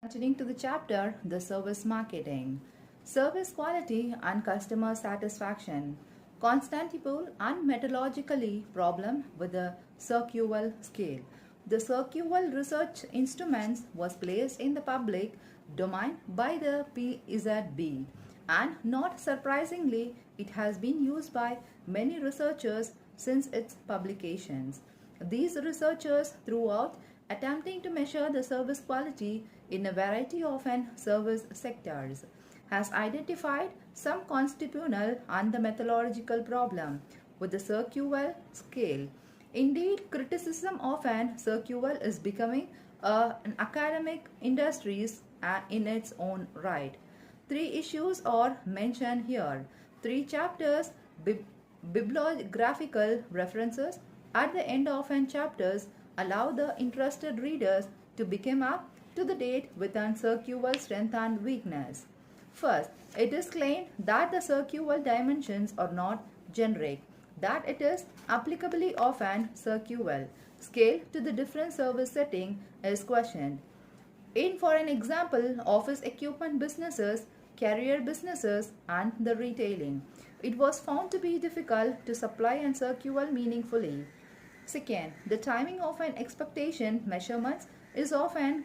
Continuing to the chapter, the service marketing, service quality and customer satisfaction, constantable and methodologically problem with the Circuval scale. The Circuval research instruments was placed in the public domain by the PZB, and not surprisingly, it has been used by many researchers since its publications. These researchers throughout attempting to measure the service quality in a variety of service sectors has identified some constitutional and the methodological problem with the Circuval scale. Indeed, criticism of an Circuval is becoming an academic industry in its own right. Three issues are mentioned here. Three chapters, bibliographical references at the end of an chapters allow the interested readers to become up to the date with an Circuval strength and weakness. First, it is claimed that the Circuval dimensions are not generic, that it is applicably of an Circuval scale to the different service setting is questioned. In for an example, office equipment businesses, carrier businesses and the retailing, it was found to be difficult to supply and Circuval meaningfully. Second, the timing of an expectation measurements is often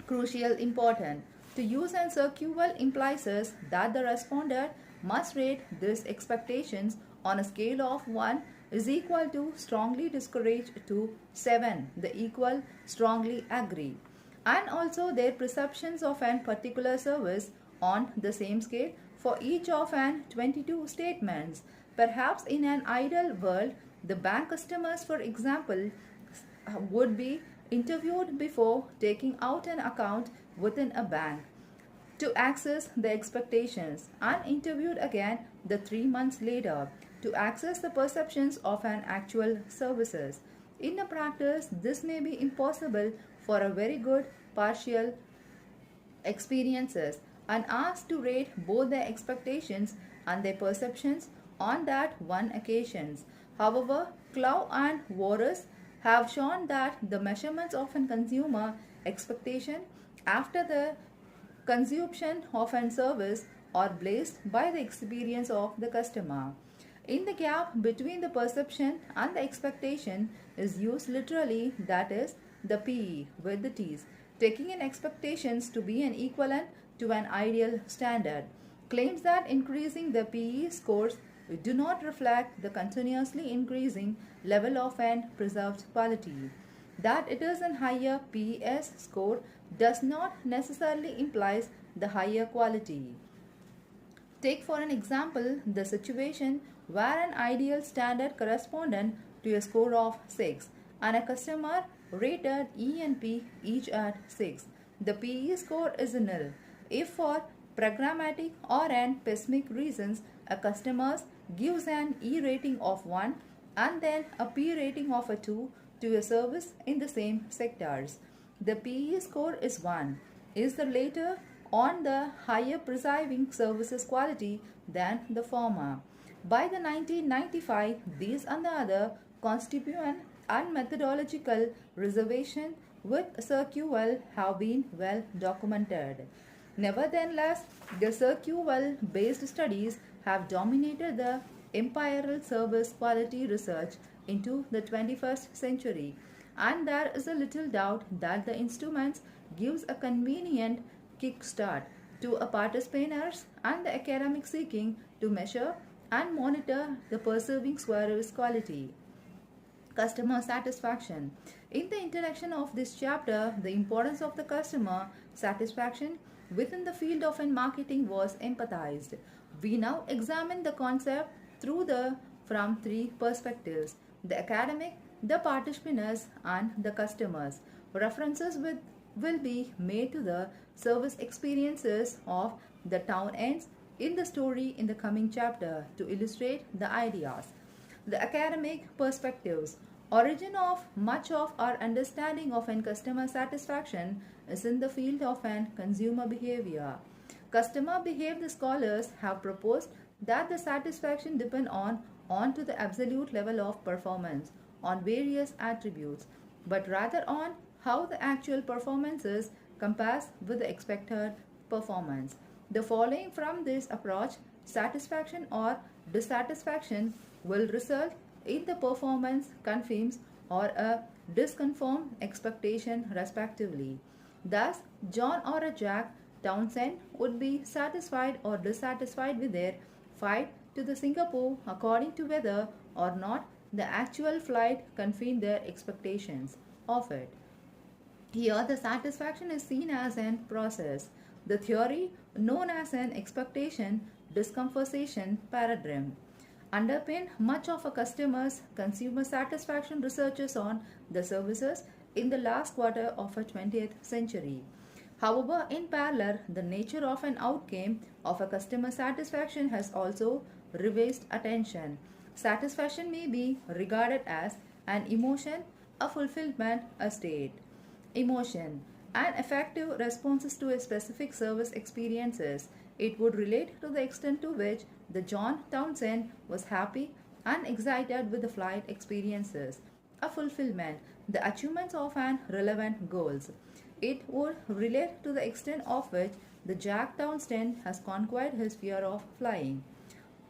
crucial important. To use an Circuval implies that the respondent must rate these expectations on a scale of 1 is equal to strongly discouraged to 7, the equal strongly agree, and also their perceptions of an particular service on the same scale for each of an 22 statements. Perhaps in an ideal world, the bank customers, for example, would be interviewed before taking out an account within a bank to access the expectations and interviewed again the 3 months later to access the perceptions of an actual services. In a practice, this may be impossible for a very good partial experiences and asked to rate both their expectations and their perceptions on that one occasions. However, Clough and Warris have shown that the measurements of a consumer expectation after the consumption of a service are blazed by the experience of the customer. In the gap between the perception and the expectation is used literally, that is the PE with the T's, taking in expectations to be an equivalent to an ideal standard. Claims that increasing the PE scores do not reflect the continuously increasing level of an preserved quality. That it is a higher PES score does not necessarily implies the higher quality. Take for an example the situation where an ideal standard correspondent to a score of 6 and a customer rated E and P each at 6. The PE score is nil. If for pragmatic or an pessimistic reasons a customer gives an E rating of 1 and then a P rating of a 2 to a service in the same sectors, the PE score is 1. Is the latter on the higher preserving services quality than the former? By the 1995, these and the other constituent and methodological reservation with Circuval have been well documented. Nevertheless, the Circuval based studies have dominated the imperial service quality research into the 21st century, and there is a little doubt that the instruments gives a convenient kickstart to a participants and the academic seeking to measure and monitor the perceiving service quality. Customer satisfaction. In the introduction of this chapter, the importance of the customer satisfaction within the field of marketing was empathized. We now examine the concept from three perspectives: the academic, the participants, and the customers. References will be made to the service experiences of the town ends in the story in the coming chapter to illustrate the ideas. The academic perspectives. Origin of much of our understanding of customer satisfaction is in the field of consumer behavior. Customer behavior scholars have proposed that the satisfaction depend on to the absolute level of performance on various attributes, but rather on how the actual performances compares with the expected performance. The following from this approach, satisfaction or dissatisfaction will result in the performance confirms or a disconfirm expectation respectively. Thus, John or a Jack Townsend would be satisfied or dissatisfied with their flight to the Singapore according to whether or not the actual flight confirmed their expectations of it. Here, the satisfaction is seen as an process. The theory, known as an expectation discompensation paradigm, underpin much of a customer's consumer satisfaction researches on the services in the last quarter of a 20th century. However, in parallel, the nature of an outcome of a customer satisfaction has also received attention. Satisfaction may be regarded as an emotion, a fulfillment, a state. Emotion and effective responses to a specific service experiences. It would relate to the extent to which the John Townsend was happy and excited with the flight experiences. A fulfillment, the achievements of an relevant goals. It would relate to the extent of which the Jack Townsend has conquered his fear of flying.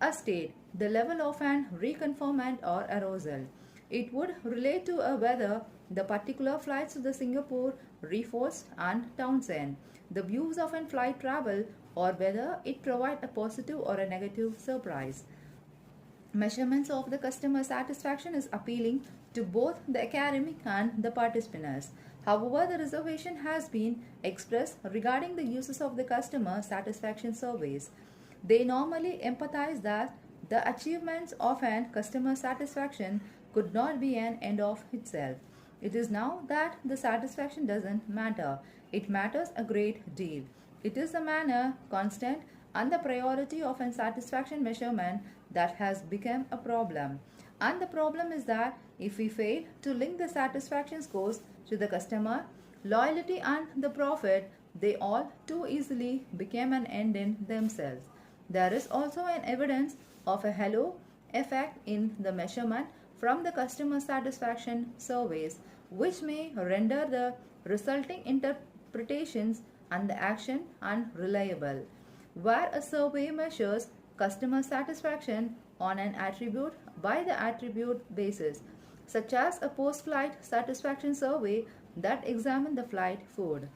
A state, the level of an reconfirmment or arousal. It would relate to whether the particular flights to the Singapore reinforced and Townsend, the views of an flight travel, or whether it provide a positive or a negative surprise. Measurements of the customer satisfaction is appealing to both the academic and the participants. However, the reservation has been expressed regarding the uses of the customer satisfaction surveys. They normally empathize that the achievements of an customer satisfaction could not be an end of itself. It is now that the satisfaction doesn't matter. It matters a great deal. It is the manner, constant, and the priority of an satisfaction measurement that has become a problem. And the problem is that if we fail to link the satisfaction scores to the customer, loyalty and the profit, they all too easily became an end in themselves. There is also an evidence of a halo effect in the measurement from the customer satisfaction surveys, which may render the resulting interpretations and the action unreliable. Where a survey measures customer satisfaction on an attribute by the attribute basis, such as a post-flight satisfaction survey that examines the flight food,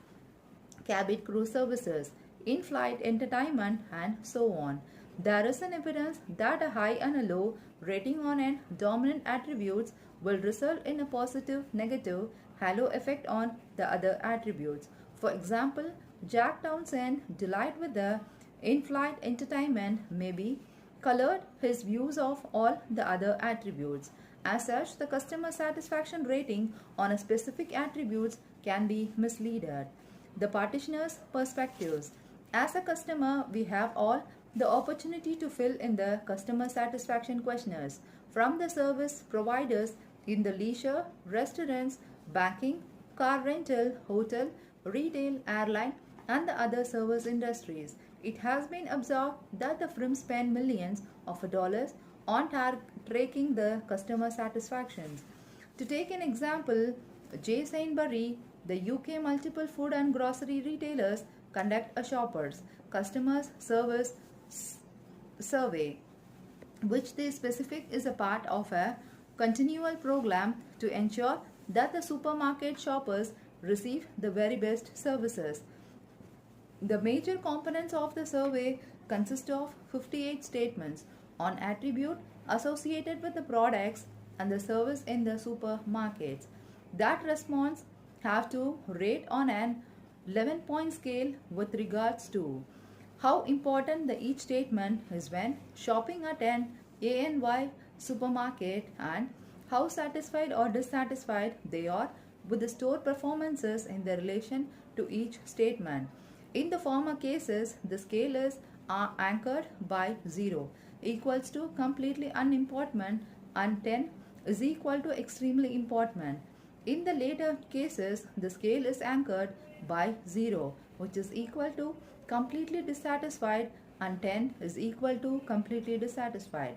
cabin crew services, in-flight entertainment, and so on. There is an evidence that a high and a low rating on an dominant attributes will result in a positive, negative halo effect on the other attributes. For example, Jack Townsend delight with the in-flight entertainment may be colored his views of all the other attributes. As such, the customer satisfaction rating on a specific attributes can be misleaded. The partitioner's perspectives. As a customer, we have all the opportunity to fill in the customer satisfaction questionnaires from the service providers in the leisure, restaurants, banking, car rental, hotel, retail, airline, and the other service industries. It has been observed that the firms spend millions of dollars on tracking the customer satisfactions. To take an example, J. Sainsbury, the UK multiple food and grocery retailers conduct a shoppers customers service survey, which they specific is a part of a continual program to ensure that the supermarket shoppers receive the very best services. The major components of the survey consist of 58 statements on attribute associated with the products and the service in the supermarkets. That response have to rate on an 11-point scale with regards to how important the each statement is when shopping at an ANY supermarket and how satisfied or dissatisfied they are with the store performances in their relation to each statement. In the former cases, the scale is anchored by 0 equals to completely unimportant and 10 is equal to extremely important. In the later cases, the scale is anchored by 0, which is equal to completely dissatisfied, and 10 is equal to completely dissatisfied.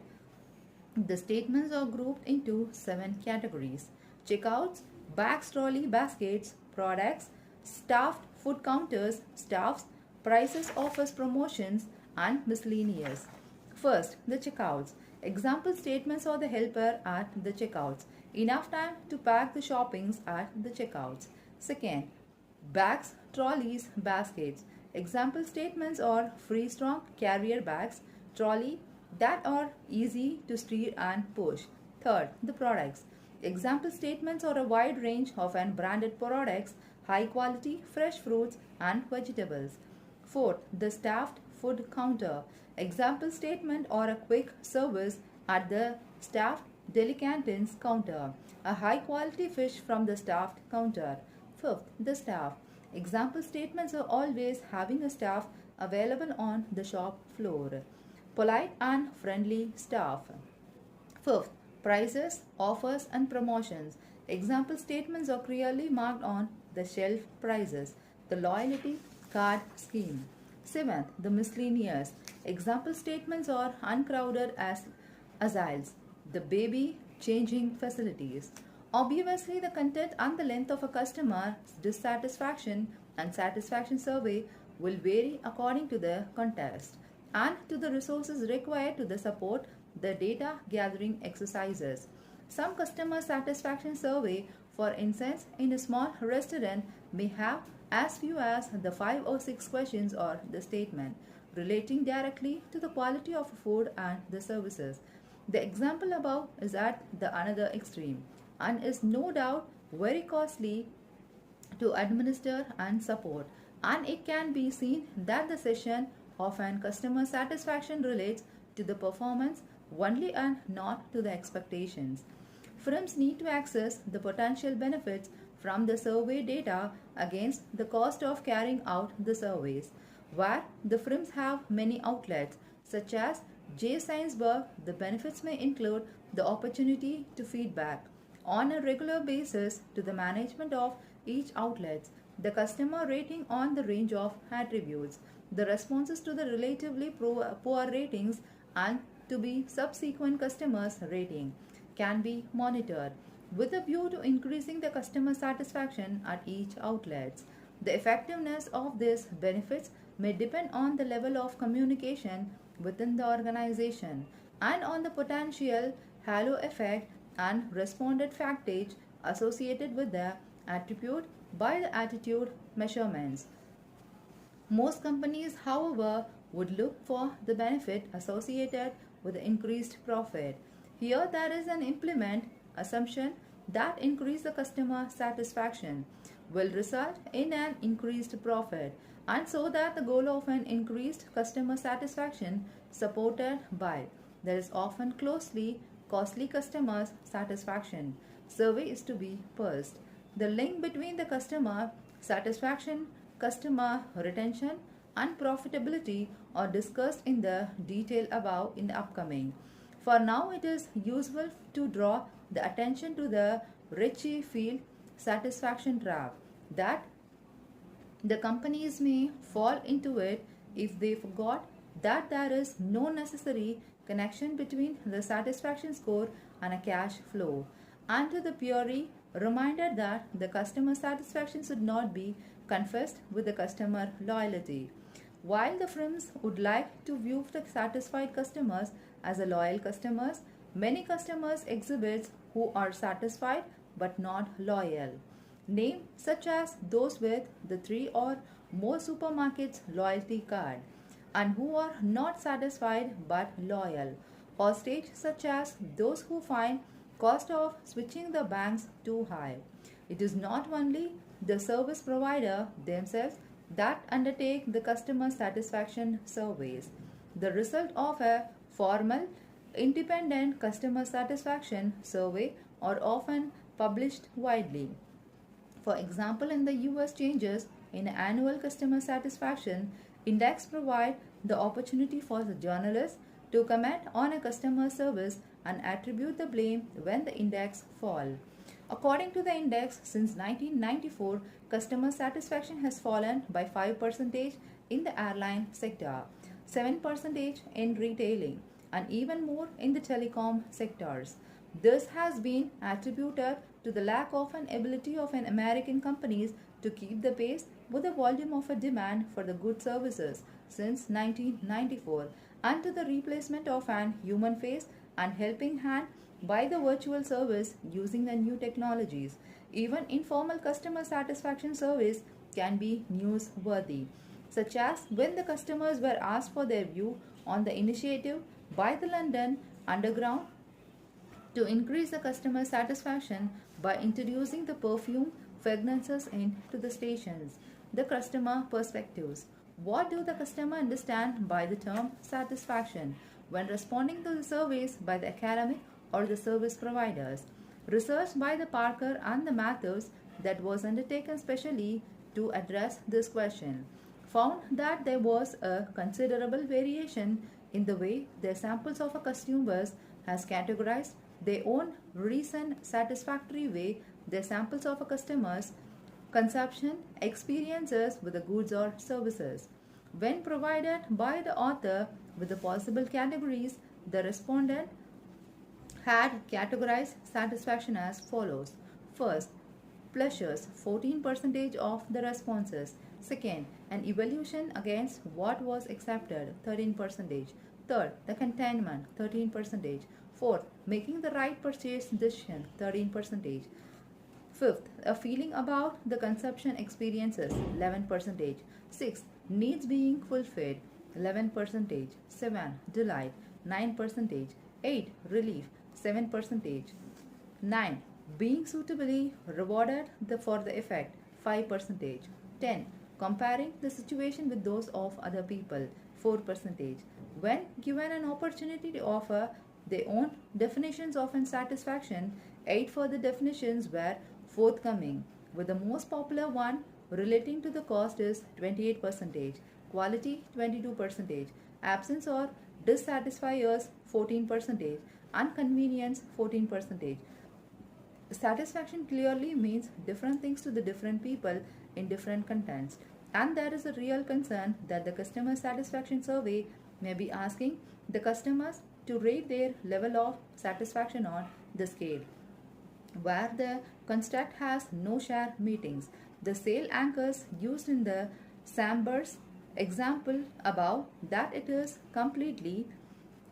The statements are grouped into 7 categories: checkouts, bags, trolley, baskets, products, staffed food counters, staffs, prices, offers, promotions, and miscellaneous. First, the checkouts. Example statements or the helper at the checkouts. Enough time to pack the shoppings at the checkouts. Second, bags, trolleys, baskets. Example statements are free strong carrier bags, trolley that are easy to steer and push. Third, the products. Example statements are a wide range of branded products, high quality fresh fruits and vegetables. Fourth, the staffed food counter. Example statement or a quick service at the staffed delicatessens counter. A high quality fish from the staffed counter. Fifth, the staff. Example statements are always having a staff available on the shop floor. Polite and friendly staff. Fifth, prices, offers, and promotions. Example statements are clearly marked on the shelf prices. The loyalty card scheme. Seventh, the miscellaneous. Example statements are uncrowded as asiles, the baby changing facilities. Obviously, the content and the length of a customer's dissatisfaction and satisfaction survey will vary according to the context and to the resources required to the support the data gathering exercises. Some customer satisfaction survey, for instance, in a small restaurant may have as few as the 5 or 6 questions or the statement relating directly to the quality of food and the services. The example above is at the another extreme and is no doubt very costly to administer and support, and it can be seen that the session of an customer satisfaction relates to the performance only and not to the expectations. Firms need to access the potential benefits from the survey data against the cost of carrying out the surveys. Where the firms have many outlets, such as J. Sainsbury, the benefits may include the opportunity to feedback on a regular basis to the management of each outlet, the customer rating on the range of attributes, the responses to the relatively poor ratings, and to be subsequent customers rating can be monitored with a view to increasing the customer satisfaction at each outlet. The effectiveness of these benefits may depend on the level of communication within the organization and on the potential halo effect and responded factage associated with the attribute by the attitude measurements. Most companies, however, would look for the benefit associated with the increased profit. Here there is an implement assumption that increase the customer satisfaction will result in an increased profit, and so that the goal of an increased customer satisfaction supported by there is often costly customer satisfaction survey is to be pursued. The link between the customer satisfaction, customer retention, and profitability are discussed in the detail above in the upcoming. For now, it is useful to draw the attention to the Ritchie field satisfaction trap that the companies may fall into it if they forgot that there is no necessary connection between the satisfaction score and a cash flow, and to the purely reminder that the customer satisfaction should not be confessed with the customer loyalty. While the firms would like to view the satisfied customers as a loyal customers, many customers exhibit who are satisfied but not loyal. Name such as those with the 3 or more supermarkets loyalty card and who are not satisfied but loyal. Hostage such as those who find cost of switching the banks too high. It is not only the service provider themselves that undertake the customer satisfaction surveys. The result of a formal independent customer satisfaction survey are often published widely. For example, in the US changes in annual customer satisfaction index provide the opportunity for the journalists to comment on a customer service and attribute the blame when the index fall. According to the index, since 1994, customer satisfaction has fallen by 5% in the airline sector, 7% in retailing, and even more in the telecom sectors. This has been attributed to the lack of an ability of an American companies to keep the pace with the volume of a demand for the good services since 1994 and to the replacement of an human face and helping hand by the virtual service using the new technologies. Even informal customer satisfaction surveys can be newsworthy, such as when the customers were asked for their view on the initiative by the London Underground to increase the customer satisfaction by introducing the perfume fragrances into the stations. The customer perspectives. What do the customer understand by the term satisfaction when responding to the surveys by the academic or the service providers? Research by the Parker and the Matthews that was undertaken specially to address this question found that there was a considerable variation in the way their samples of a customers has categorized their own recent satisfactory way their samples of a customer's consumption experiences with the goods or services. When provided by the author with the possible categories, the respondent had categorized satisfaction as follows. First, pleasures, 14% of the responses. Second, an evaluation against what was accepted, 13%. Third, the contentment, 13%. Fourth, making the right purchase decision, 13%. Fifth, a feeling about the consumption experiences, 11%. Sixth, needs being fulfilled, 11%. 7, delight, 9%. 8, relief, 7%. 9, being suitably rewarded for the effect, 5%. 10, comparing the situation with those of other people, 4%. When given an opportunity to offer their own definitions of unsatisfaction, 8 further definitions were forthcoming, with the most popular one relating to the cost is 28%, quality 22%, absence or dissatisfiers 14%, and convenience 14%. Satisfaction clearly means different things to the different people in different contexts, and there is a real concern that the customer satisfaction survey may be asking the customers to rate their level of satisfaction on the scale, where the construct has no share meetings. The sale anchors used in the Sambers example above that it is completely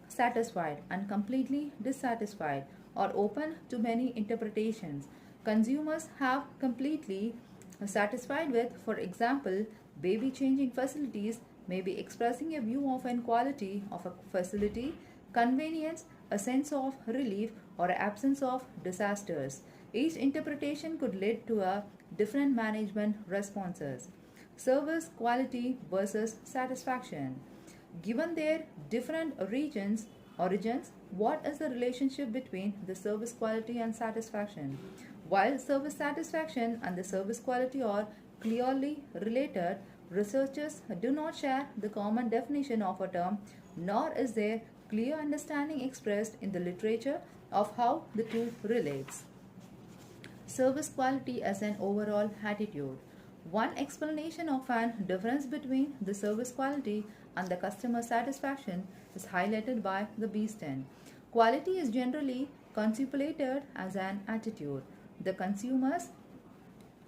satisfied and completely dissatisfied or open to many interpretations. Consumers have completely satisfied with, for example, baby changing facilities may be expressing a view of inequality of a facility, convenience, a sense of relief, or absence of disasters. Each interpretation could lead to a different management responses. Service quality versus satisfaction. Given their different origins, what is the relationship between the service quality and satisfaction? While service satisfaction and the service quality are clearly related, researchers do not share the common definition of a term, nor is there clear understanding expressed in the literature of how the two relates. Service quality as an overall attitude. One explanation of an difference between the service quality and the customer satisfaction is highlighted by the Beeston. Quality is generally contemplated as an attitude. The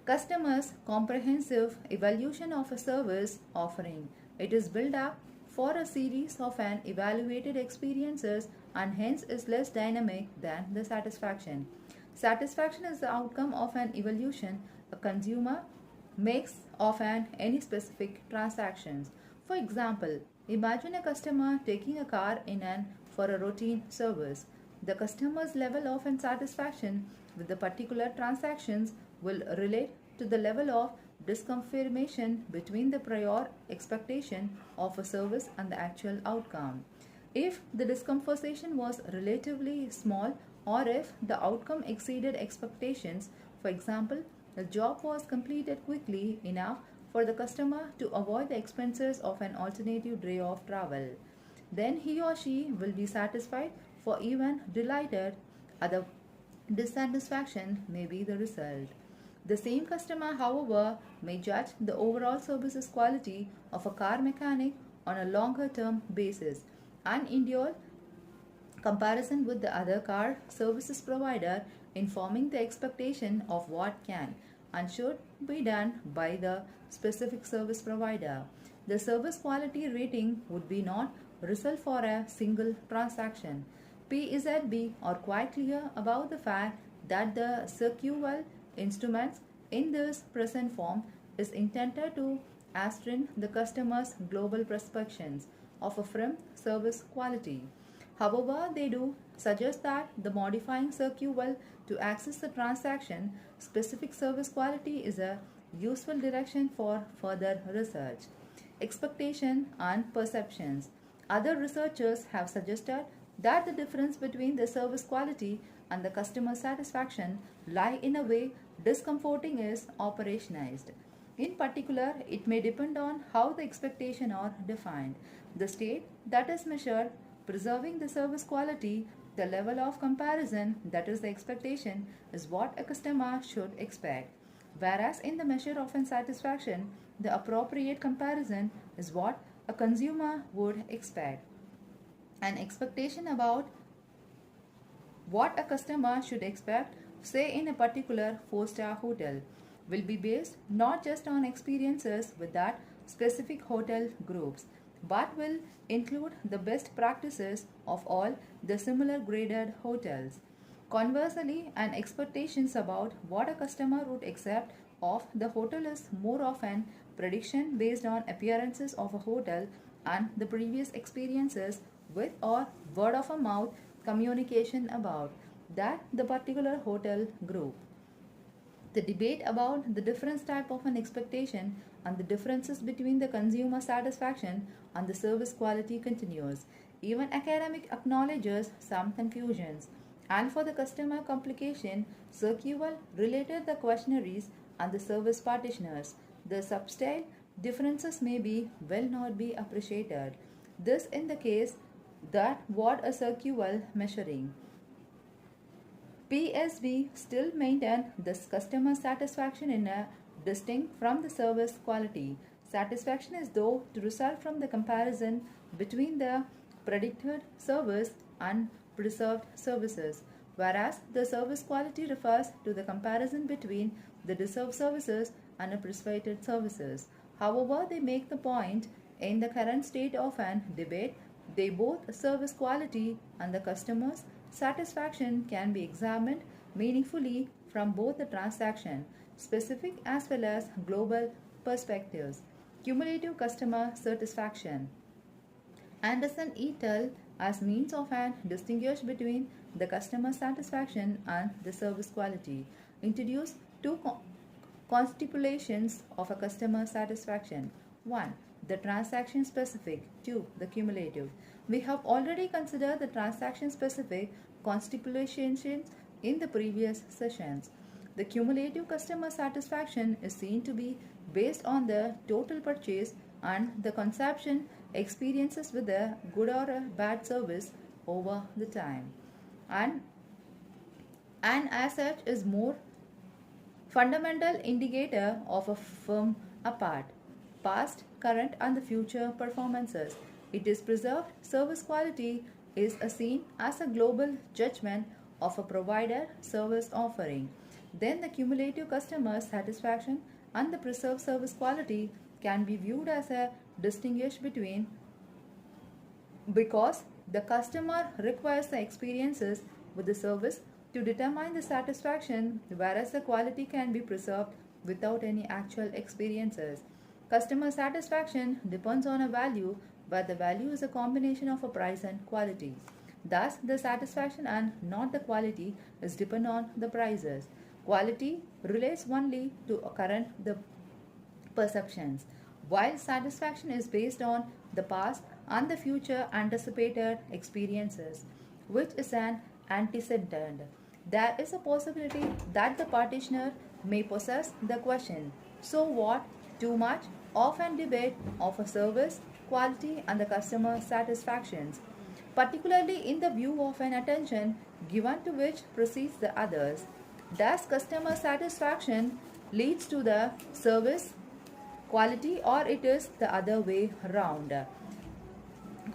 customer's comprehensive evaluation of a service offering. It is built up for a series of an evaluated experiences and hence is less dynamic than the satisfaction. Satisfaction is the outcome of an evaluation a consumer makes of any specific transactions. For example, imagine a customer taking a car in for a routine service. The customer's level of satisfaction with the particular transactions will relate to the level of disconfirmation between the prior expectation of a service and the actual outcome. If the disconfirmation was relatively small or if the outcome exceeded expectations, for example, the job was completed quickly enough for the customer to avoid the expenses of an alternative day of travel, then he or she will be satisfied for even delighted. Other dissatisfaction may be the result. The same customer, however, may judge the overall services quality of a car mechanic on a longer term basis and endure comparison with the other car services provider, informing the expectation of what can and should be done by the specific service provider. The service quality rating would be not result for a single transaction. P is at B are quite clear about the fact that the SQL instruments in this present form is intended to ascertain the customer's global perceptions of a firm service quality. However, they do suggest that the modifying SQL to access the transaction specific service quality is a useful direction for further research. Expectation and perceptions. Other researchers have suggested that the difference between the service quality and the customer satisfaction lie in a way discomforting is operationalized. In particular, it may depend on how the expectations are defined. The state that is measured, preserving the service quality, the level of comparison, that is the expectation, is what a customer should expect. Whereas in the measure of satisfaction, the appropriate comparison is what a consumer would expect. An expectation about what a customer should expect, say in a particular 4-star hotel, will be based not just on experiences with that specific hotel groups, but will include the best practices of all the similar graded hotels. Conversely, an expectations about what a customer would accept of the hotel is more of an prediction based on appearances of a hotel and the previous experiences with or word of a mouth communication about that the particular hotel group. The debate about the different type of an expectation and the differences between the consumer satisfaction and the service quality continues. Even academic acknowledges some confusions. And for the customer complication, SQL related the questionnaires and the service partitioners. The subtle differences may be well not be appreciated. This in the case that what a SQL measuring. PSV still maintain this customer satisfaction in a distinct from the service quality. Satisfaction is though to result from the comparison between the predicted service and preserved services, whereas the service quality refers to the comparison between the deserved services and the prescribed services. However, they make the point in the current state of an debate, they both service quality and the customer's satisfaction can be examined meaningfully from both the transaction specific as well as global perspectives. Cumulative customer satisfaction. Anderson et al. As means of an distinguish between the customer satisfaction and the service quality introduce two constitutions of a customer satisfaction. 1. The transaction specific. 2. The cumulative. We have already considered the transaction specific constitutions in the previous sessions. The cumulative customer satisfaction is seen to be based on the total purchase and the consumption experiences with a good or a bad service over the time, and as such is more fundamental indicator of a firm apart past, current and the future performances. It is preserved service quality is seen as a global judgment of a provider service offering. Then the cumulative customer satisfaction and the preserved service quality can be viewed as a distinguish between because the customer requires the experiences with the service to determine the satisfaction, whereas the quality can be preserved without any actual experiences. Customer satisfaction depends on a value, where the value is a combination of a price and quality. Thus, the satisfaction and not the quality is depend on the prices. Quality relates only to current the perceptions, while satisfaction is based on the past and the future anticipated experiences, which is an antecedent. There is a possibility that the practitioner may possess the question, so what, too much, of an debate of a service, quality and the customer satisfactions, particularly in the view of an attention given to which precedes the others. Does customer satisfaction leads to the service quality or it is the other way round?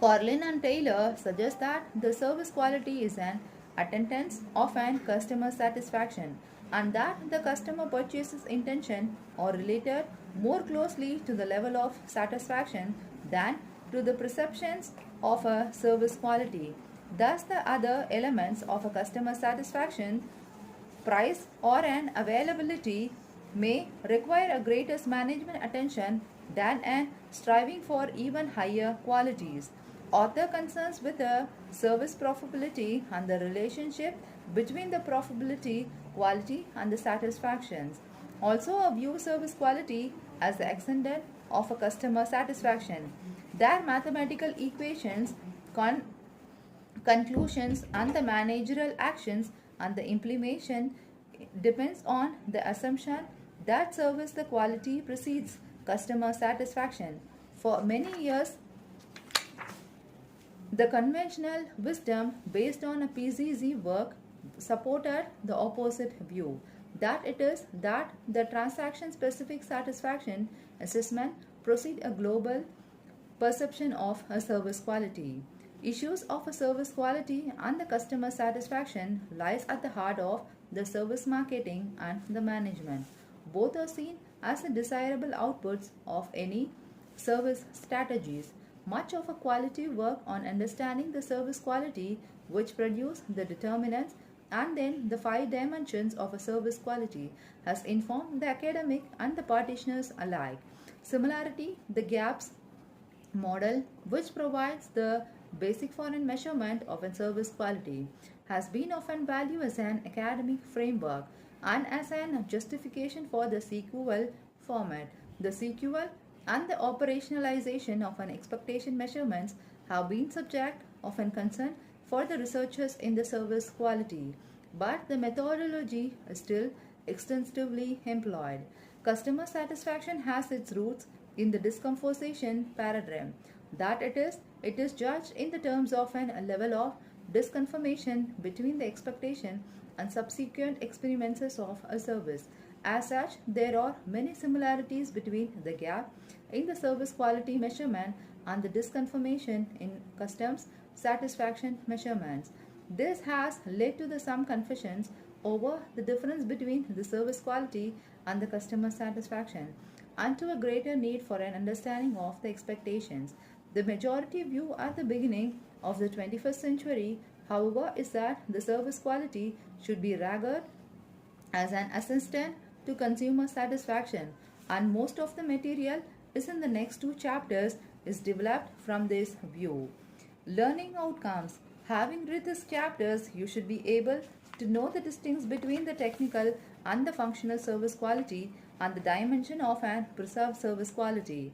Corlin and Taylor suggest that the service quality is an attendance of an customer satisfaction. and that the customer purchases intention are related more closely to the level of satisfaction than to the perceptions of a service quality. Thus, the other elements of a customer satisfaction, price or an availability, may require a greater management attention than an striving for even higher qualities. Author concerns with the service profitability and the relationship between the profitability, quality and the satisfactions. Also view service quality as the extended of a customer satisfaction. Their mathematical equations conclusions and the managerial actions and the implementation depends on the assumption that service the quality precedes customer satisfaction. For many years, the conventional wisdom based on a PCZ work supported the opposite view, that it is that the transaction specific satisfaction assessment proceed a global perception of a service quality. Issues of a service quality and the customer satisfaction lies at the heart of the service marketing and the management. Both are seen as the desirable outputs of any service strategies. Much of a quality work on understanding the service quality which produce the determinants and then the five dimensions of a service quality has informed the academic and the practitioners alike. Similarity, the gaps model, which provides the basic for a measurement of a service quality, has been often valued as an academic framework and as an justification for the SQL format. The SQL and the operationalization of an expectation measurements have been subject of an concern for the researchers in the service quality, but the methodology is still extensively employed. Customer satisfaction has its roots in the discomposition paradigm, that it is judged in the terms of a level of disconfirmation between the expectation and subsequent experiences of a service. As such, there are many similarities between the gap in the service quality measurement and the disconfirmation in customs satisfaction measurements. This has led to some confusions over the difference between the service quality and the customer satisfaction, and to a greater need for an understanding of the expectations. The majority view at the beginning of the 21st century, however, is that the service quality should be regarded as an assistant to consumer satisfaction, and most of the material is in the next two chapters is developed from this view. Learning outcomes. Having read these chapters, you should be able to know the distinction between the technical and the functional service quality and the dimension of an preserved service quality.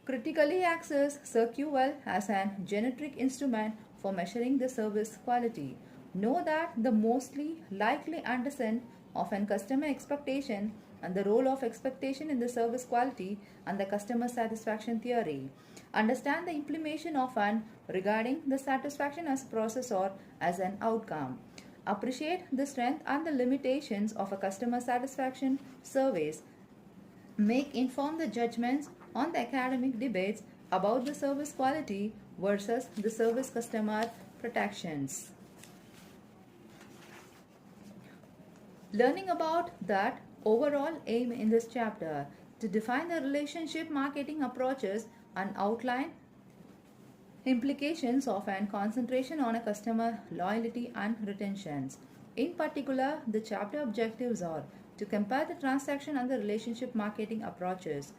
Critically access SQL as an generic instrument for measuring the service quality. Know that the mostly likely understand of an customer expectation and the role of expectation in the service quality and the customer satisfaction theory. Understand the implementation of an regarding the satisfaction as process or as an outcome. Appreciate the strength and the limitations of a customer satisfaction surveys. Make informed judgments on the academic debates about the service quality versus the service customer protections. Learning about that overall aim in this chapter to define the relationship marketing approaches and outline implications of and concentration on a customer loyalty and retentions. In particular, the chapter objectives are to compare the transaction and the relationship marketing approaches,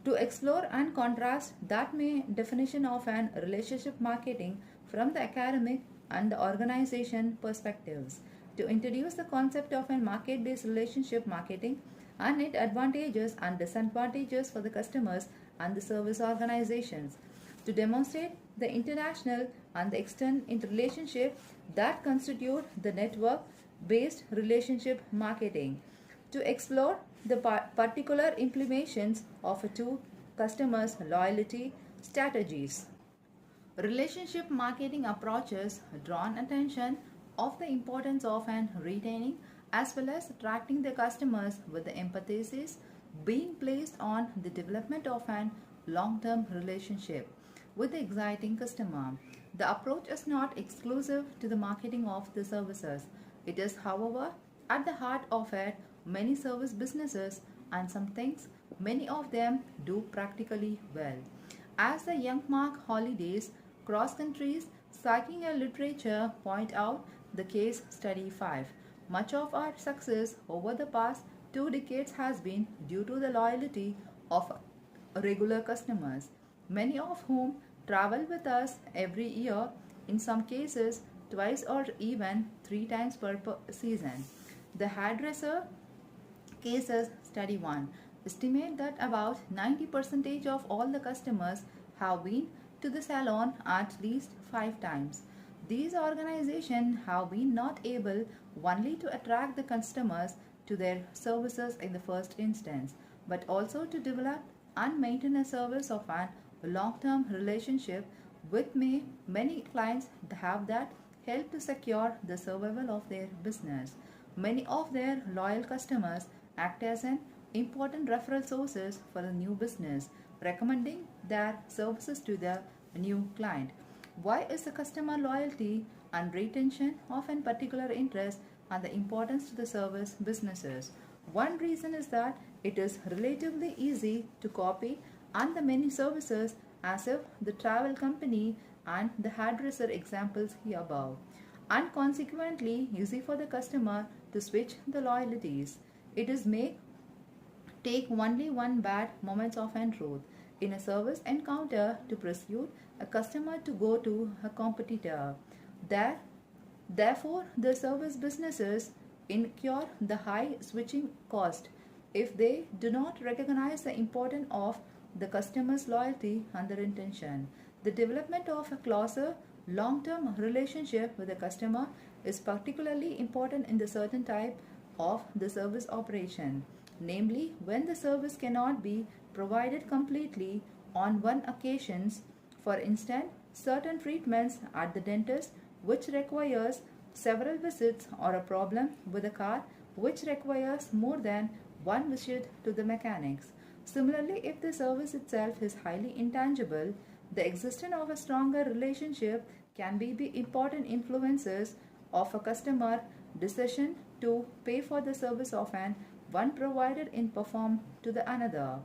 to explore and contrast that may definition of an relationship marketing from the academic and the organization perspectives, to introduce the concept of a market-based relationship marketing and its advantages and disadvantages for the customers and the service organizations, to demonstrate the international and the external interrelationship that constitute the network-based relationship marketing, to explore the particular implementations of two customers' loyalty strategies. Relationship marketing approaches drawn attention of the importance of an retaining as well as attracting the customers with the emphasis being placed on the development of an long-term relationship with the exciting customer. The approach is not exclusive to the marketing of the services. It is, however, at the heart of it many service businesses and some things many of them do practically well. As the young Mark Holidays cross countries cycling and literature point out the case study 5. Much of our success over the past 2 decades has been due to the loyalty of regular customers, many of whom travel with us every year, in some cases twice or even 3 times per season. The hairdresser cases study 1 estimate that about 90% of all the customers have been to the salon at least 5 times. These organizations have been not able only to attract the customers to their services in the first instance, but also to develop and maintain a service of an long-term relationship with me. Many clients have that help to secure the survival of their business. Many of their loyal customers act as an important referral sources for the new business, recommending their services to the new client. Why is the customer loyalty and retention of an particular interest and the importance to the service businesses? One reason is that it is relatively easy to copy and the many services as if the travel company and the hairdresser examples here above, and consequently easy for the customer to switch the loyalties. It is may take only one bad moment of an truth in a service encounter to persuade a customer to go to a competitor. There, therefore, the service businesses incur the high switching cost if they do not recognize the importance of the customer's loyalty and their intention. The development of a closer long-term relationship with the customer is particularly important in the certain type of the service operation, namely when the service cannot be provided completely on one occasions. For instance, certain treatments at the dentist which requires several visits, or a problem with a car which requires more than one visit to the mechanics. Similarly, if the service itself is highly intangible, the existence of a stronger relationship can be the important influences of a customer decision to pay for the service of an one provided in perform to the another.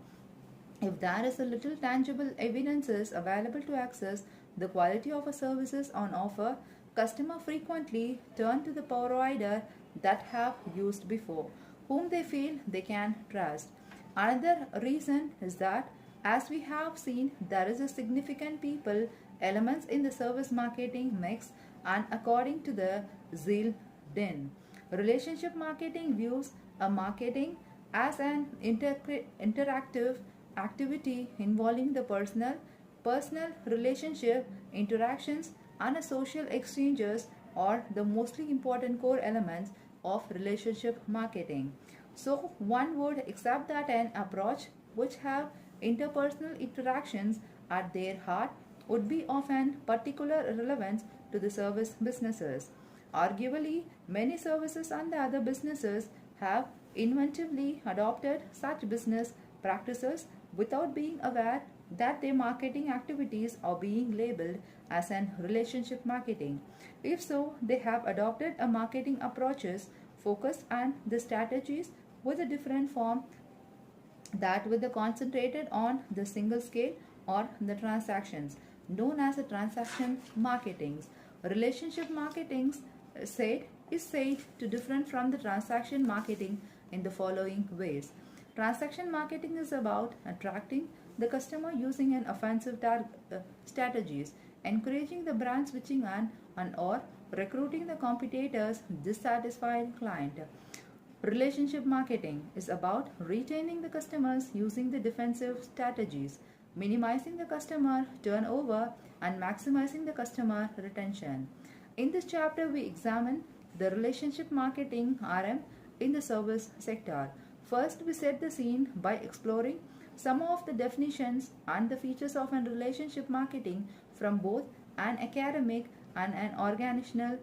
If there is a little tangible evidences available to access the quality of a services on offer, customer frequently turn to the provider that have used before, whom they feel they can trust. Another reason is that, as we have seen, there is a significant people elements in the service marketing mix, and according to the Zeal Din, relationship marketing views a marketing as an interactive activity involving the personal relationship interactions and a social exchanges are the mostly important core elements of relationship marketing. So one would accept that an approach which have interpersonal interactions at their heart would be of an particular relevance to the service businesses. Arguably, many services and the other businesses have inventively adopted such business practices without being aware that their marketing activities are being labeled as an relationship marketing. If so, they have adopted a marketing approaches focused on the strategies with a different form that with the concentrated on the single scale or the transactions known as a transaction marketings. Relationship marketings said is said to different from the transaction marketing in the following ways. Transaction marketing is about attracting the customer using an offensive strategies, encouraging the brand switching and or recruiting the competitors dissatisfied client. Relationship marketing is about retaining the customers using the defensive strategies, minimizing the customer turnover and maximizing the customer retention. In this chapter, we examine the relationship marketing RM in the service sector. First, we set the scene by exploring some of the definitions and the features of an relationship marketing from both an academic and an organizational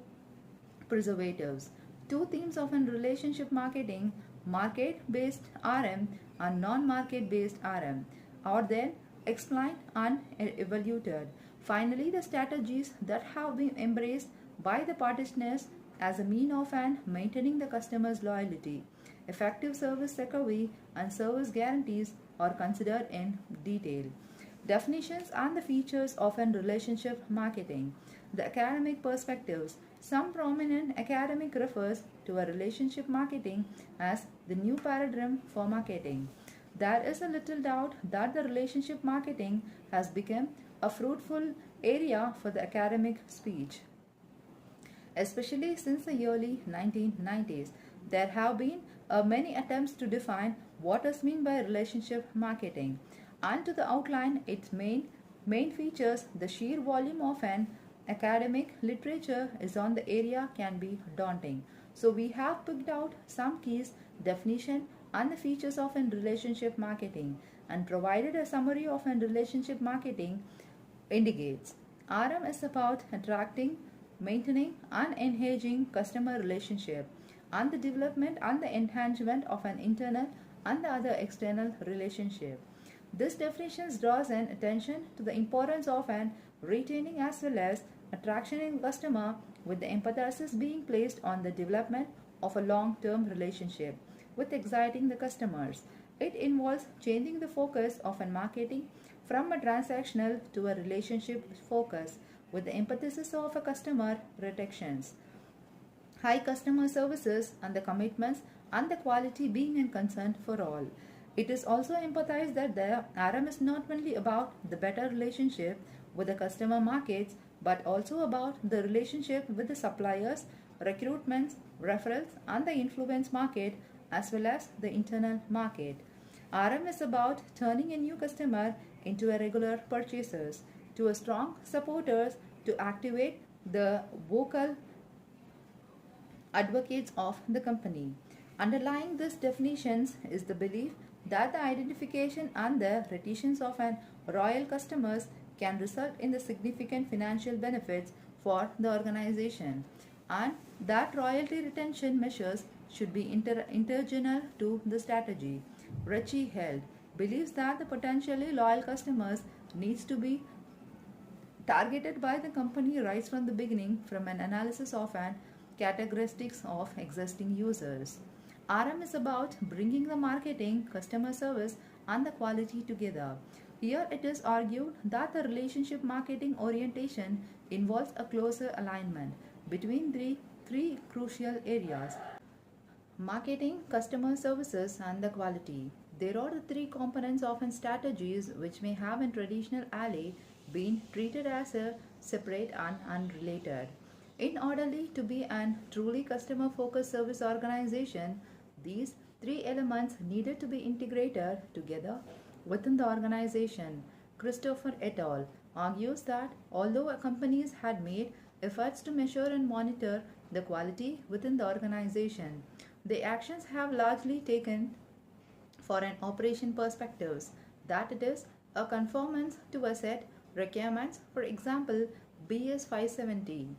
preservatives. Two themes of an relationship marketing, market-based RM and non-market-based RM, are then explained and evaluated. Finally, the strategies that have been embraced by the participants as a mean of and maintaining the customer's loyalty. Effective service recovery and service guarantees are considered in detail. Definitions and the features of an relationship marketing. The academic perspectives. Some prominent academic refers to a relationship marketing as the new paradigm for marketing. There is a little doubt that the relationship marketing has become a fruitful area for the academic speech, especially since the early 1990s. There have been many attempts to define what is meant by relationship marketing and to the outline its main features. The sheer volume of an academic literature is on the area can be daunting. So we have picked out some keys, definition and the features of an relationship marketing and provided a summary of an relationship marketing indicates. RM is about attracting, maintaining and engaging customer relationship and the development and the enhancement of an internal and the other external relationship. This definition draws an attention to the importance of an retaining as well as attraction in customer, with the emphasis being placed on the development of a long-term relationship with exciting the customers. It involves changing the focus of an marketing from a transactional to a relationship focus with the emphasis of a customer retentions, high customer services and the commitments and the quality being in concern for all. It is also emphasized that the RM is not only about the better relationship with the customer markets but also about the relationship with the suppliers, recruitments, referrals and the influence market as well as the internal market. RM is about turning a new customer into a regular purchasers, to a strong supporters to activate the vocal advocates of the company. Underlying these definitions is the belief that the identification and the retention of an royal customers can result in the significant financial benefits for the organization, and that royalty retention measures should be intergenal to the strategy. Ritchie held believes that the potentially loyal customers needs to be targeted by the company right from the beginning from an analysis of an characteristics of existing users. RM is about bringing the marketing, customer service and the quality together. Here it is argued that the relationship marketing orientation involves a closer alignment between the three crucial areas: marketing, customer services and the quality. There are the three components of an strategies which may have in traditional alley been treated as a separate and unrelated. In order to be an truly customer focused service organization, these three elements needed to be integrated together within the organization. Christopher et al. Argues that although companies had made efforts to measure and monitor the quality within the organization, the actions have largely taken for an operation perspectives, that it is a conformance to a set requirements, for example BS 570,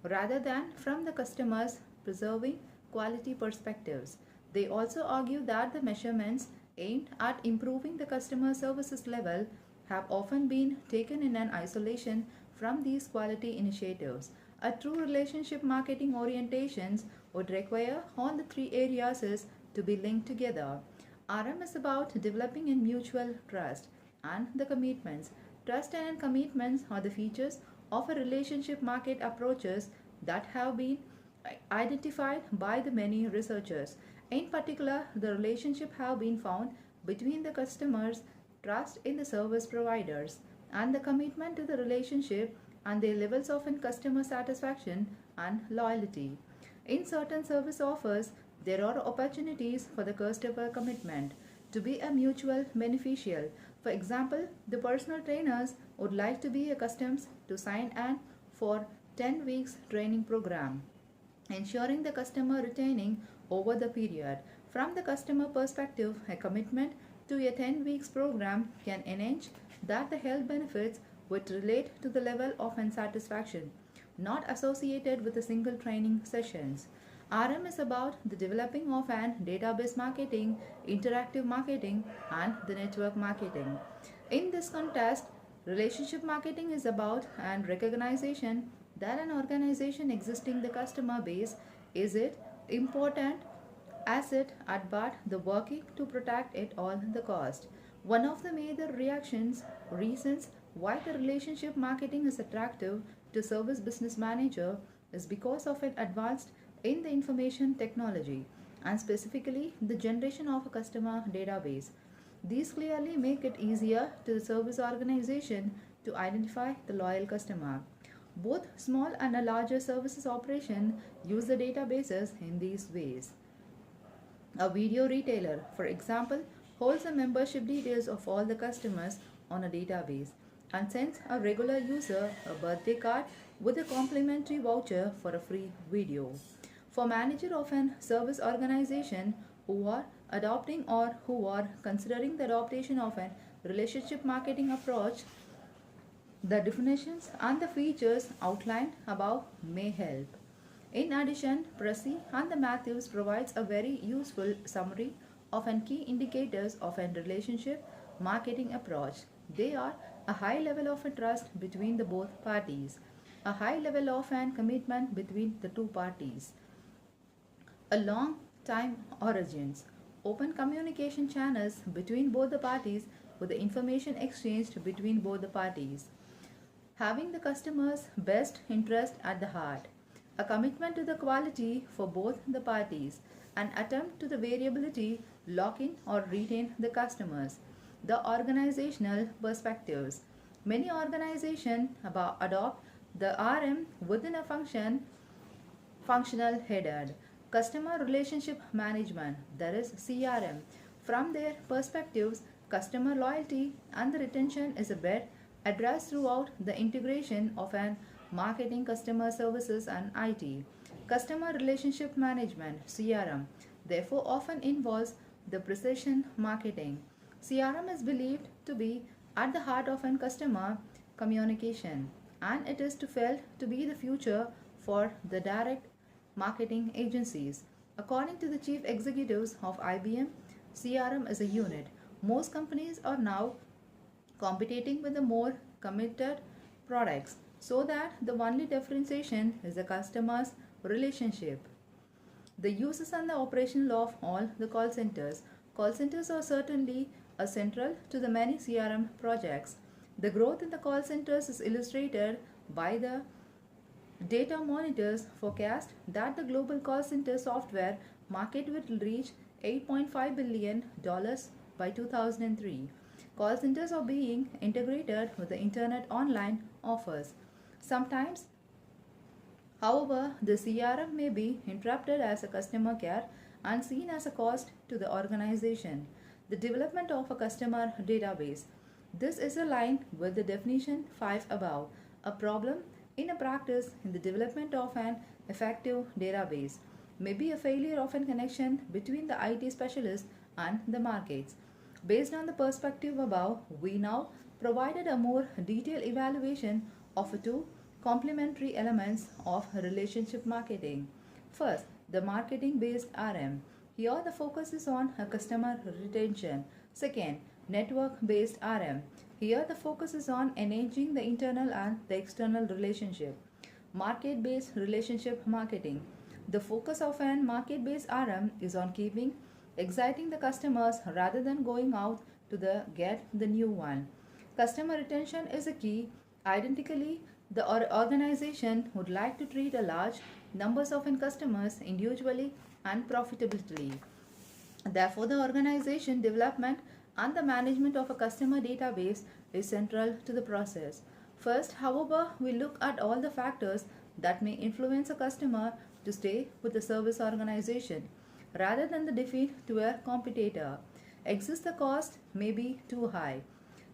rather than from the customers preserving quality perspectives. They also argue that the measurements aimed at improving the customer services level have often been taken in an isolation from these quality initiatives. A true relationship marketing orientations would require all the three areas is to be linked together. RM is about developing a mutual trust and the commitments. Trust and commitments are the features of a relationship market approaches that have been identified by the many researchers. In particular, the relationship have been found between the customers' trust in the service providers and the commitment to the relationship and their levels of customer satisfaction and loyalty. In certain service offers, there are opportunities for the customer commitment to be a mutual beneficial. For example, the personal trainers would like to be accustomed to sign an for 10 weeks training program, ensuring the customer retaining over the period. From the customer perspective, a commitment to a 10 weeks program can enhance that the health benefits would relate to the level of unsatisfaction not associated with a single training sessions. RM is about the developing of an database marketing, interactive marketing and the network marketing. In this context, relationship marketing is about an recognition that an organization existing the customer base is it important asset at but the working to protect it all the cost. One of the major reasons why the relationship marketing is attractive to service business manager is because of it advanced in the information technology and specifically the generation of a customer database. These clearly make it easier to the service organization to identify the loyal customer. Both small and a larger services operation use the databases in these ways. A video retailer, for example, holds the membership details of all the customers on a database and sends a regular user a birthday card with a complimentary voucher for a free video. For manager of an service organization who are adopting or who are considering the adoption of an relationship marketing approach, the definitions and the features outlined above may help. In addition, Pressey and the Matthews provides a very useful summary of and key indicators of a relationship marketing approach. They are a high level of a trust between the both parties, a high level of an commitment between the two parties, a long time origins, open communication channels between both the parties with the information exchanged between both the parties, having the customer's best interest at the heart, a commitment to the quality for both the parties, an attempt to the variability, lock in or retain the customers, the organizational perspectives. Many organizations adopt the RM within a functional headed customer relationship management, that is CRM. From their perspectives, customer loyalty and the retention is a bit addressed throughout the integration of an marketing, customer services and IT. Customer relationship management, CRM, therefore often involves the precision marketing. CRM is believed to be at the heart of an customer communication and it is to felt to be the future for the direct marketing agencies. According to the chief executives of IBM, CRM is a unit. Most companies are now competing with the more committed products so that the only differentiation is the customer's relationship. The uses and the operational of all the call centers. Call centers are certainly a central to the many CRM projects. The growth in the call centers is illustrated by the data monitors forecast that the global call center software market will reach $8.5 billion by 2003. Call centers are being integrated with the internet online offers. Sometimes, however, the CRM may be interrupted as a customer care and seen as a cost to the organization. The development of a customer database. This is aligned with the definition 5 above. A problem in a practice in the development of an effective database may be a failure of a connection between the IT specialist and the markets. Based on the perspective above, we now provided a more detailed evaluation of two complementary elements of relationship marketing. First, the marketing based RM. Here the focus is on a customer retention. Second, network based RM. Here the focus is on enhancing the internal and the external relationship. Market based relationship marketing. The focus of an market based RM is on keeping exciting the customers rather than going out to get the new one. Customer retention is a key. Identically, the organization would like to treat a large numbers of customers individually and profitably. Therefore, the organization development and the management of a customer database is central to the process. First, however, we look at all the factors that may influence a customer to stay with the service organization rather than the defeat to a competitor. Exist the cost may be too high.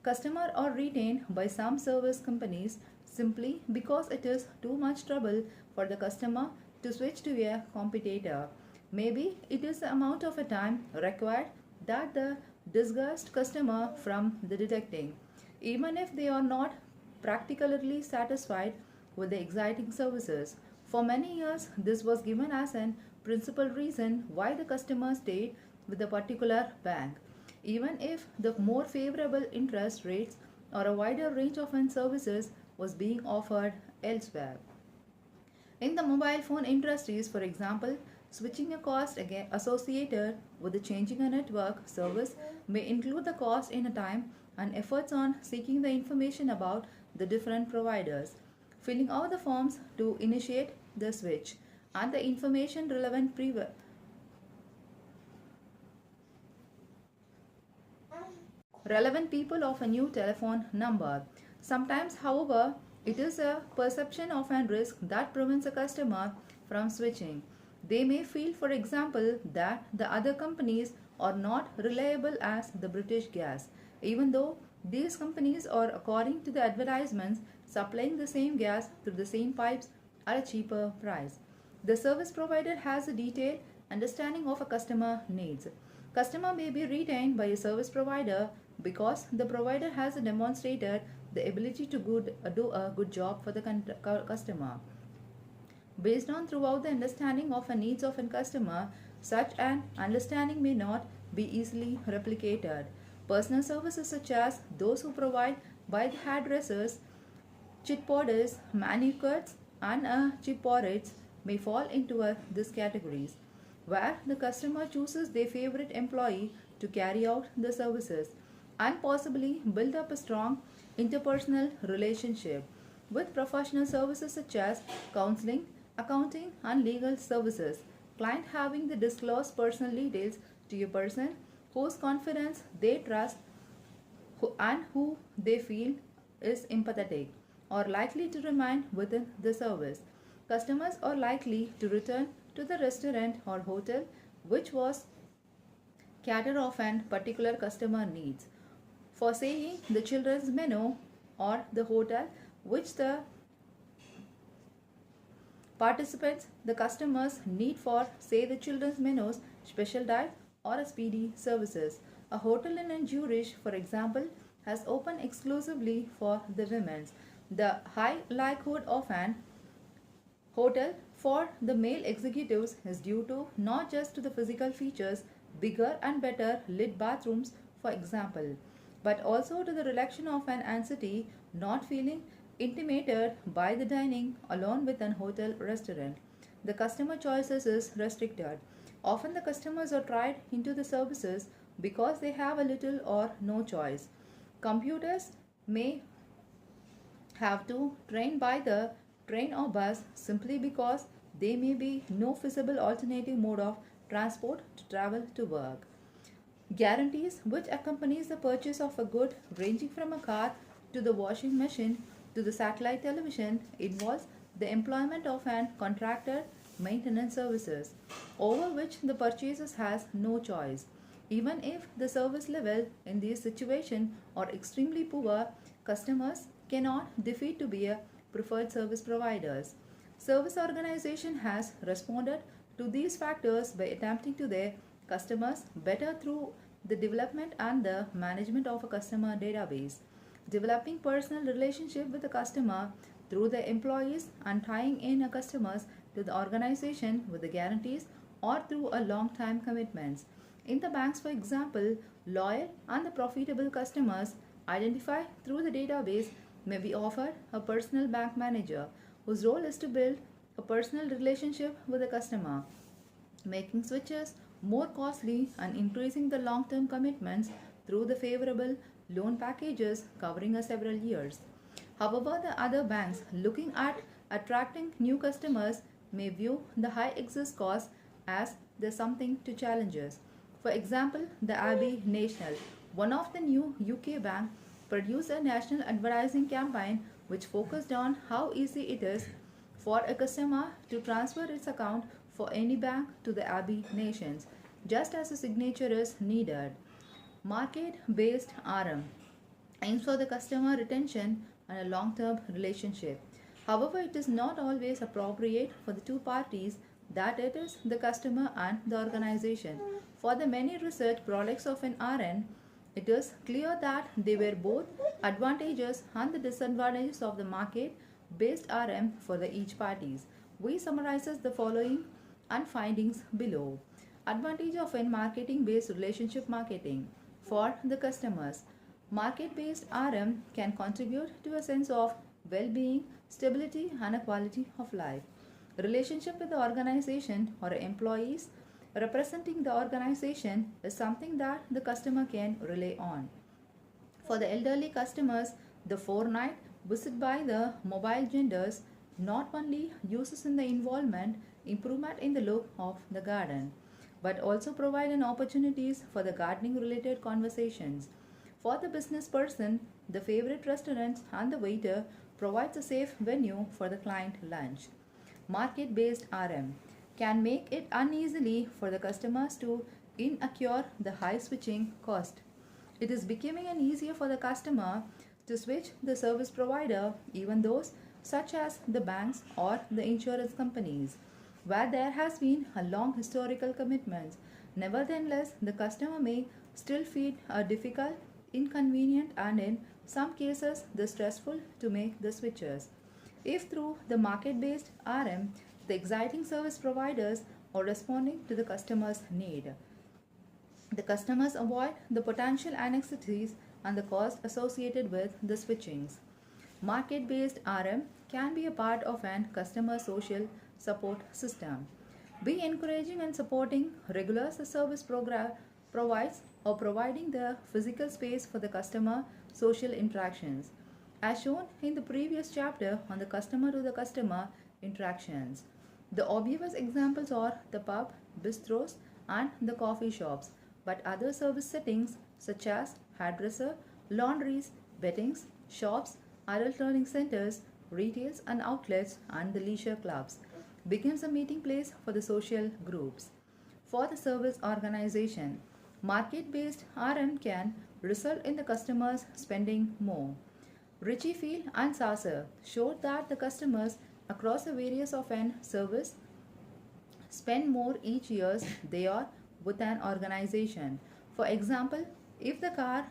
Customer are retained by some service companies simply because it is too much trouble for the customer to switch to a competitor. Maybe it is the amount of a time required that the disgust customer from the detecting, even if they are not practically satisfied with the exciting services. For many years, this was given as an principal reason why the customer stayed with a particular bank, even if the more favorable interest rates or a wider range of services was being offered elsewhere. In the mobile phone industries, for example, switching a cost again associated with the changing a network service may include the cost in a time and efforts on seeking the information about the different providers, filling out the forms to initiate the switch, and the information relevant people of a new telephone number. Sometimes, however, it is a perception of a risk that prevents a customer from switching. They may feel, for example, that the other companies are not reliable as the British Gas, even though these companies are, according to the advertisements, supplying the same gas through the same pipes at a cheaper price. The service provider has a detailed understanding of a customer needs. Customer may be retained by a service provider because the provider has demonstrated the ability to do a good job for the customer. Based on throughout the understanding of the needs of a customer, such an understanding may not be easily replicated. Personal services such as those who provide by the hairdressers, chit powders, manicures, and chip porridge may fall into these categories, where the customer chooses their favorite employee to carry out the services and possibly build up a strong interpersonal relationship. With professional services such as counseling, accounting, and legal services, client having the disclose personal details to a person whose confidence they trust and who they feel is empathetic or likely to remain within the service. Customers are likely to return to the restaurant or hotel which was cater of an particular customer needs. For saying the children's menu or the hotel which the participants, the customers need for say the children's menus, special diet or a speedy services. A hotel in Zurich, for example, has opened exclusively for the women's. The high likelihood of an hotel for the male executives is due to not just to the physical features, bigger and better lit bathrooms, for example, but also to the reduction of an anxiety, not feeling intimidated by the dining alone with an hotel restaurant. The customer choices is restricted. Often the customers are tried into the services because they have a little or no choice. Computers may have to train by the train or bus simply because there may be no feasible alternative mode of transport to travel to work. Guarantees which accompanies the purchase of a good ranging from a car to the washing machine to the satellite television involves the employment of an contractor maintenance services over which the purchaser has no choice. Even if the service level in this situation are extremely poor, customers cannot defeat to be a preferred service providers. Service organization has responded to these factors by attempting to their customers better through the development and the management of a customer database, developing personal relationship with the customer through the employees and tying in a customers to the organization with the guarantees or through a long time commitments. In the banks, for example, loyal and the profitable customers identified through the database may be offered a personal bank manager whose role is to build a personal relationship with the customer, making switches more costly and increasing the long-term commitments through the favorable loan packages covering several years. However, the other banks looking at attracting new customers may view the high excess cost as the something to challenges. For example, the Abbey National, one of the new UK bank, produced a national advertising campaign which focused on how easy it is for a customer to transfer its account for any bank to the Abbey Nations, just as a signature is needed. Market-based RM aims for the customer retention and a long-term relationship. However, it is not always appropriate for the two parties that it is the customer and the organization. For the many research products of an RN, it is clear that they were both advantages and the disadvantages of the market-based RM for the each parties. We summarizes the following and findings below. Advantage of a marketing-based relationship marketing for the customers. Market-based RM can contribute to a sense of well-being, stability, and a quality of life. Relationship with the organization or employees representing the organization is something that the customer can rely on. For the elderly customers, the fortnight visit by the mobile genders not only uses in the involvement improvement in the look of the garden, but also provide an opportunities for the gardening related conversations. For the business person, the favorite restaurants and the waiter provides a safe venue for the client lunch. Market based RM can make it uneasily for the customers to incur the high switching cost. It is becoming an easier for the customer to switch the service provider, even those such as the banks or the insurance companies, where there has been a long historical commitment. Nevertheless, the customer may still feel difficult, inconvenient, and in some cases, the stressful to make the switches. If through the market based RM, the exciting service providers are responding to the customer's need. The customers avoid the potential anxieties and the cost associated with the switchings. Market based RM can be a part of an customer social support system. Be encouraging and supporting regular service program provides or providing the physical space for the customer social interactions. As shown in the previous chapter on the customer to the customer interactions. The obvious examples are the pub, bistros, and the coffee shops, but other service settings such as hairdresser, laundries, bettings, shops, adult learning centers, retails and outlets, and the leisure clubs becomes a meeting place for the social groups. For the service organization, market based RM can result in the customers spending more. Ritchiefield and Sasser showed that the customers across the various of an service spend more each year they are with an organization. For example, if the car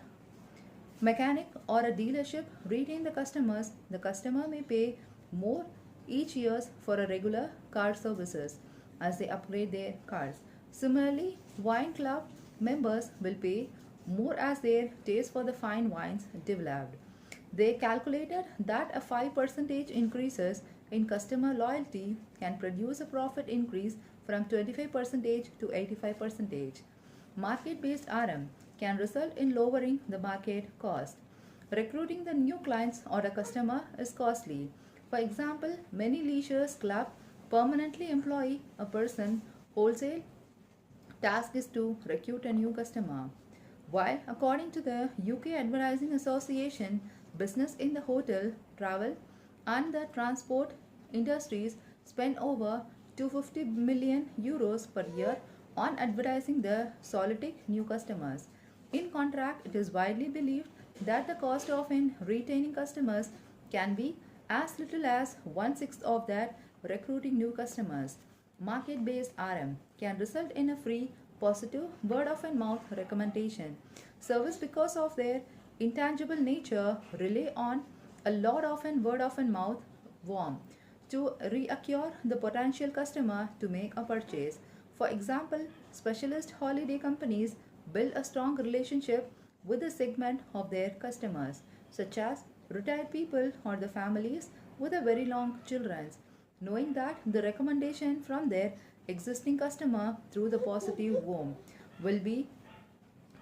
mechanic or a dealership retain the customer may pay more each year for a regular car services as they upgrade their cars. Similarly, wine club members will pay more as their taste for the fine wines developed. They calculated that a 5% increases in customer loyalty can produce a profit increase from 25% to 85%. Market based RM can result in lowering the market cost. Recruiting the new clients or a customer is costly. For example, many leisure clubs permanently employ a person wholesale task is to recruit a new customer. While according to the UK Advertising Association, business in the hotel, travel and the transport industries spend over 250 million euros per year on advertising the soliciting new customers. In contrast, it is widely believed that the cost of in retaining customers can be as little as one-sixth of that recruiting new customers. Market-based RM can result in a free, positive word-of-mouth recommendation. Service because of their intangible nature rely on a lot of an word-of-mouth warm to reaccure the potential customer to make a purchase. For example, specialist holiday companies build a strong relationship with a segment of their customers, such as retired people or the families with a very long children, knowing that the recommendation from their existing customer through the positive warm will be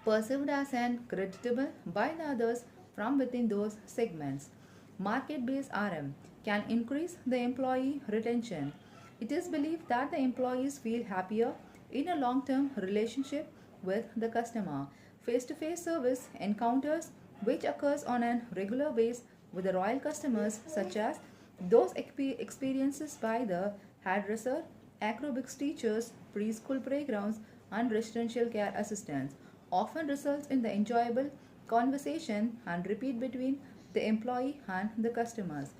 perceived as an creditable by the others from within those segments. Market-based RM can increase the employee retention. It is believed that the employees feel happier in a long-term relationship with the customer. Face-to-face service encounters which occurs on a regular basis with the royal customers such as those experiences by the hairdresser, acrobics teachers, preschool playgrounds and residential care assistants often results in the enjoyable conversation and repeat between the employee and the customers.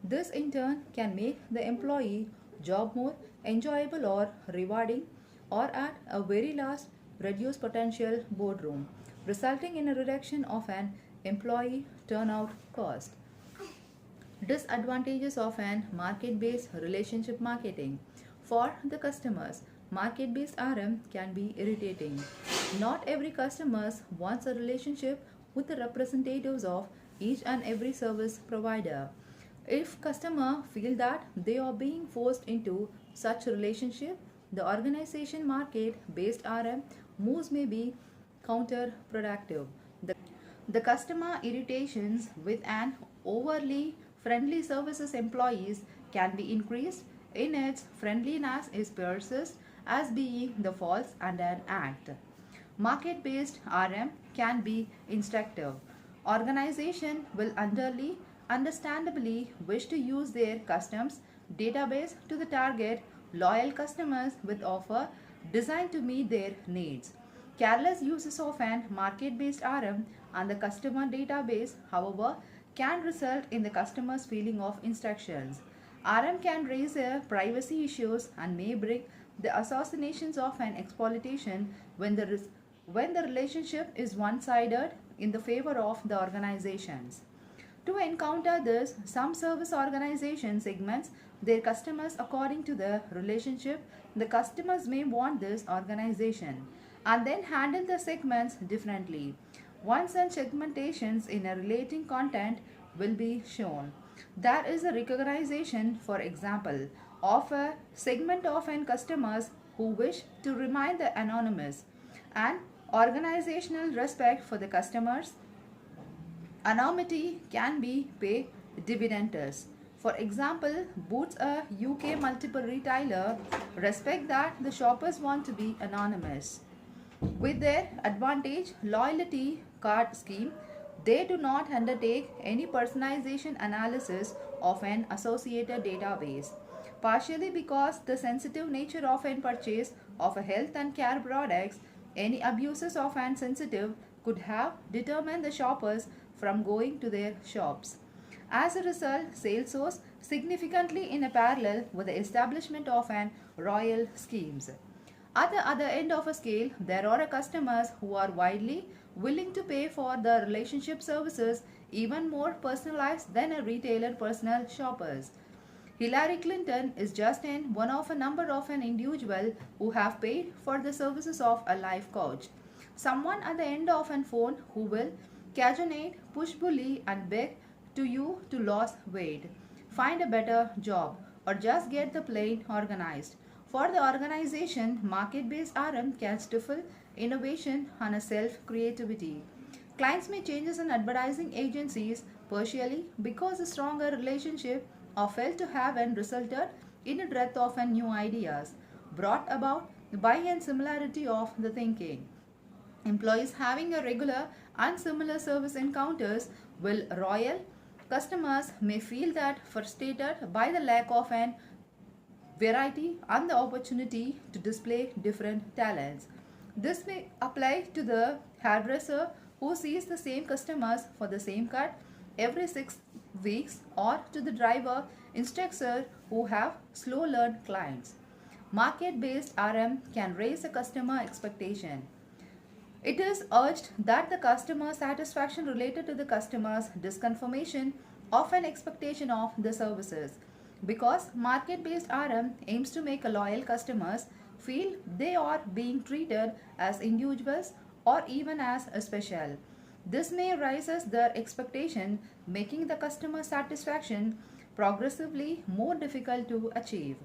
This in turn can make the employee job more enjoyable or rewarding or at a very last reduce potential boardroom, resulting in a reduction of an employee turnout cost. Disadvantages of an market-based relationship marketing. For the customers, market-based RM can be irritating. Not every customer wants a relationship with the representatives of each and every service provider. If customer feel that they are being forced into such relationship, the organization market based RM moves may be counterproductive. The customer irritations with an overly friendly services employees can be increased in its friendliness is perceived as being the false and an act. Market-based RM can be instructive. Organization will understandably wish to use their customs database to the target loyal customers with offer designed to meet their needs. Careless uses of an market-based RM and the customer database, however, can result in the customer's feeling of instructions. RM can raise privacy issues and may bring the assassinations of an exploitation when the relationship is one-sided in the favor of the organizations. To encounter this, some service organization segments their customers according to the relationship the customers may want this organization and then handle the segments differently. One such segmentations in a relating content will be shown. There is a recognition, for example, of a segment of an customers who wish to remain the anonymous and organizational respect for the customers. Anonymity can be pay dividends. For example, Boots, a UK multiple retailer, respect that the shoppers want to be anonymous. With their advantage loyalty card scheme, they do not undertake any personalization analysis of an associated database, partially because the sensitive nature of an purchase of a health and care products, any abuses of an sensitive could have determined the shoppers from going to their shops. As a result, sales soars significantly in a parallel with the establishment of an royal schemes. At the other end of a scale, there are customers who are widely willing to pay for the relationship services even more personalized than a retailer personal shoppers. Hillary Clinton is just one of a number of an individual who have paid for the services of a life coach. Someone at the end of a phone who will cajonate, push bully and beg to you to lose weight, find a better job or just get the plane organized. For the organization, market-based RM can stifle innovation and a self-creativity. Clients may changes in advertising agencies partially because a stronger relationship are felt to have and resulted in a breadth of new ideas brought about by a similarity of the thinking. Employees having a regular and similar service encounters will royal customers may feel that frustrated by the lack of an variety and the opportunity to display different talents. This may apply to the hairdresser who sees the same customers for the same cut every 6 weeks or to the driver instructor who have slow learned clients. Market based RM can raise a customer expectation. It is urged that the customer satisfaction related to the customer's disconfirmation of an expectation of the services because market-based RM aims to make a loyal customers feel they are being treated as individuals or even as a special. This may raises their expectation, making the customer satisfaction progressively more difficult to achieve.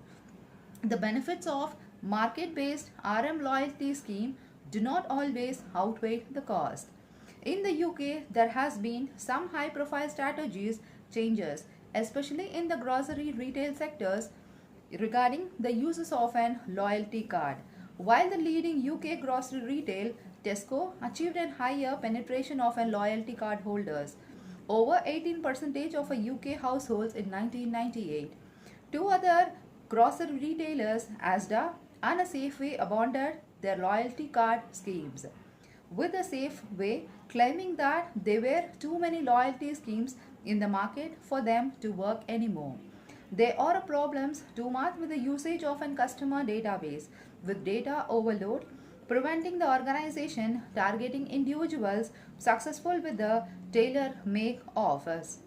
The benefits of market-based RM loyalty scheme do not always outweigh the cost. In the UK, there has been some high-profile strategies changes, especially in the grocery retail sectors regarding the uses of an loyalty card. While the leading UK grocery retail, Tesco, achieved a higher penetration of an loyalty card holders, over 18% of a UK households in 1998. Two other grocery retailers, Asda and a Safeway, abandoned their loyalty card schemes, with a Safeway claiming that there were too many loyalty schemes in the market for them to work anymore. There are problems too much with the usage of a customer database, with data overload, preventing the organization targeting individuals successful with the tailor-make offers.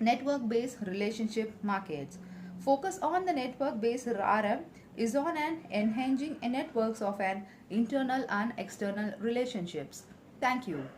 Network-based relationship markets. Focus on the network-based RM is on an enhancing networks of an internal and external relationships. Thank you.